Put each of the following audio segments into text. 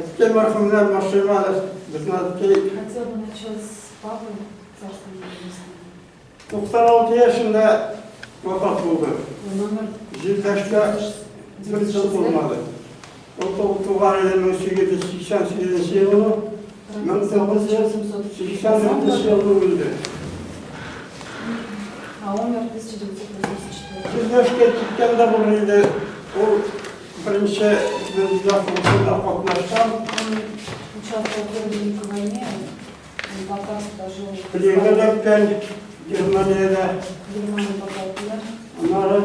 Әткен марқұмдар машинада біздің әткен. Хотел бы начать с папы, царства небесного. 96 yaşında vefat oldu. Номер Ziltaş'ta bir yıl olmadı. O tuğan edilmek 88 yılını 1984 yılını öldü. А умер в 1984. Ziltaş'ta çıkkanda buradaydı. O birinci Dünya Kurulu'nda katlaştan. Он участвовал в Первой Великой войне, он пока служил в Plevne'den Germanya'da Германии пока. onları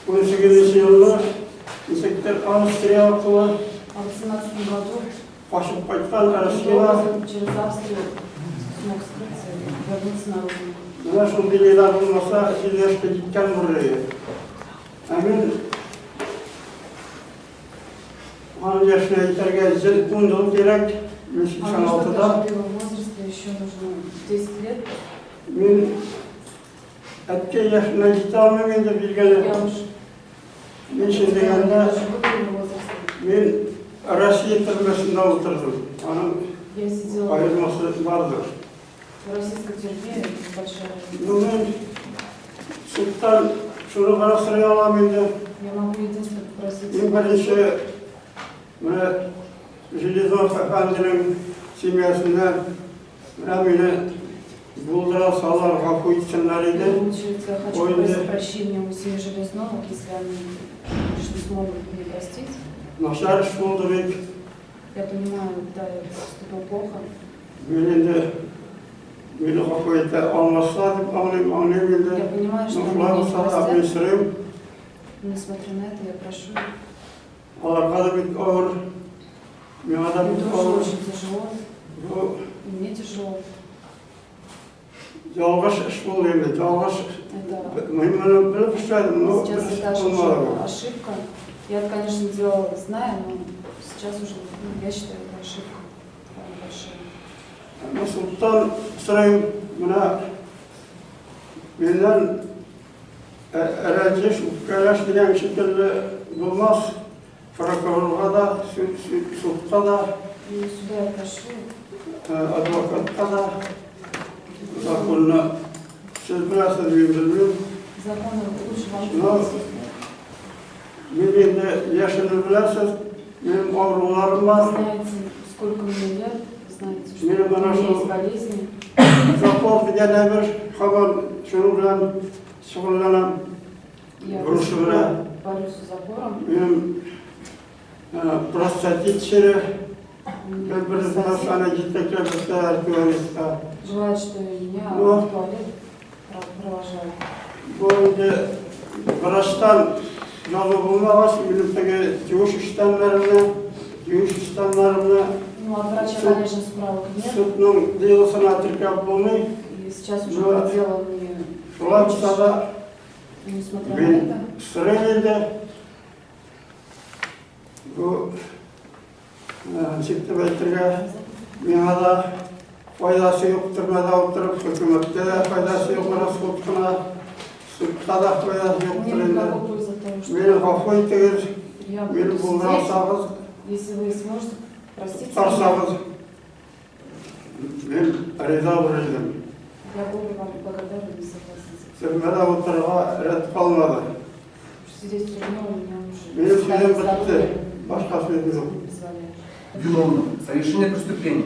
18 yılını Müsekter Avstriya okulu А в 18 году Başıp Pakistan arasında через Австрию смог скрыться и вернуться на родину. buna şu bilgiler olmasa Ziltaş'ta gitken buraya. Emin 10 yaşına yeterge zil kundum gerek А нужно 1996'da. даже в первом возрасте еще нужно 10 лет. Ben etki yaşına gitmemeyince bilgileri Я уж ben şimdi даже yanında в первом возрасте. ben Rusya türbesinde oturdum. Onun Я сидела ayrılması vardır. в российской тюрьме, большая. Bunun Sultan şunu karıştırıyor alamayınca Я могу единственное попросить. ben birinci Железов Efendi'nin simyasından beni buldıra sağlar kapı içinleriydi. Я хочу Ой, попросить да. прощения у семьи Железновых, если они не смогут меня простить. Naşar iş buldu ve Я понимаю, да, я поступил плохо. beni kapıya almazsa anlayayım da Я понимаю, что они Nuflar меня не sana простят. abisireyim. Но несмотря на это, я прошу. Arkada bir ağır, dünyada Мне bir тоже ağır. очень tяжело, Bu и мне тяжело. yalğış iş buldu yani, yalğış. Это Mühimmanı bilip işledim, o сейчас это bir уже olmadı. ошибка. Я это, конечно, делала, зная, но сейчас уже, я считаю, это ошибка довольно большая. Ama Sultan Sırayım buna benden ereceğiz, ukalaş diyen şekilde bulmaz. Prokuror'a da, sulta da, И сюда я прошу, advokatta da zakonla siz birazsınız bilmiyorum. законы лучше вам Ну, принести. Benim de yaşını bilersiniz, benim ağrılarım var. Знаете, сколько мне лет, знаете, что Мир у меня нашел. есть болезни. Rapor bir tane bir haber şunu bilen şugullanan Я Груша до сих была. пор борюсь с запором. benim prostatit şiri У меня ben bir простатит. sana gitmekle bir güvenlikte. Желает, что меня Ну. в туалет провожают. Bu önce Kıraç'tan yolu bulmaz, birlikteki dövüş işlemlerine Ну, от врача, Суд. конечно, справок нет. sütnün diyosuna tırkap bulmayı, И сейчас уже Ну, это дело мне şular da несмотря на ben это. sırayla bu çıktı betirge dünyada faydası yoktur, da oturup hükümette de faydası yok, sutkuna, sutta da faydası Мне yoktur. никакой пользы от того, что Beni kafayı tıkır, я буду beni сидеть, bulursanız, если вы сможете простить меня, tutarsanız, ben rıza bırakırım. я буду вам благодарна и согласиться. Sırmada oturma red kalmadı. Сидеть в тюрьме у меня уже Benim sözüm состояние bitti. здоровья Başka sözüm yok. не позволяет. Виновным в совершении преступления,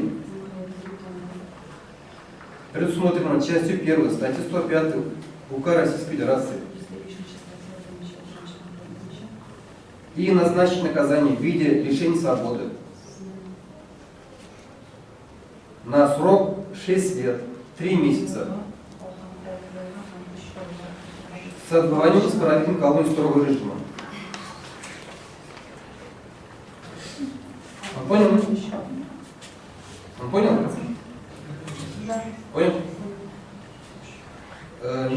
предусмотрено частью 1 статьи 105 УК Российской Федерации, и назначить наказание в виде лишения свободы на срок 6 лет, 3 месяца с отбыванием исправительной колонии строгого режима. Он понял? Он понял? Да. Понял?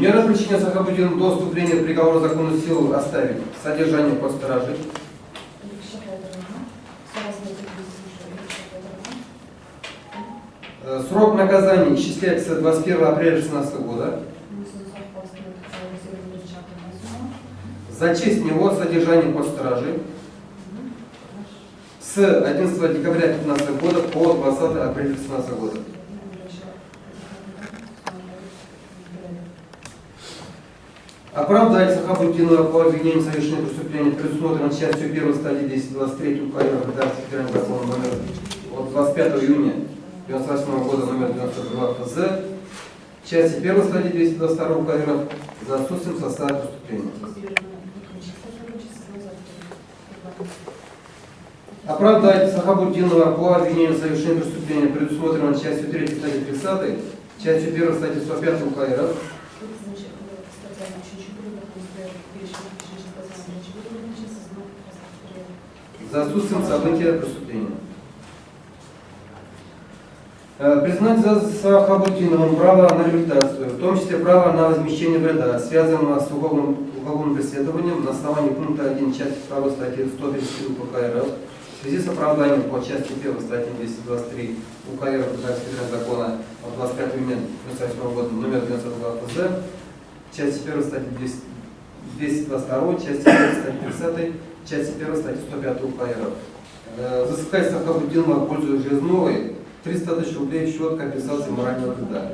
Мера причинения освобожденным до вступления приговора в законную силу оставить содержание под стражей. Срок наказания исчисляется 21 апреля 2016 года. Зачесть в него содержание под стражей с с 11 декабря 2015 года по 20 апреля 2016 года. Оправдать Сахабутдинова по обвинению в совершении преступления предусмотрено частью 1 статьи 223 УК редакции федерального закона номер от 25 июня 1998 года номер 92 ФЗ, части 1 статьи 222 УК РФ за отсутствием состава преступления. Оправдать Сахабутдинова по обвинению в совершении преступления предусмотрено частью 3 статьи 30, частью 1 статьи 105 УК РФ за отсутствием события преступления. Признать за Сахабутдиновым право на реабилитацию, в том числе право на возмещение вреда, связанного с уголовным преследованием на основании пункта 1 части 2 статьи 133 УК РФ в связи с оправданием по части 1 статьи 223 УК РФ федерального закона от 25 июня 1998 года номер 92 ФЗ, части 1 статьи 222, части 1 статьи 30, части 1 статьи 105 УК РФ. Взыскать Сахабутдинова в пользу Железновой 300 тысяч рублей в счет компенсации морального вреда.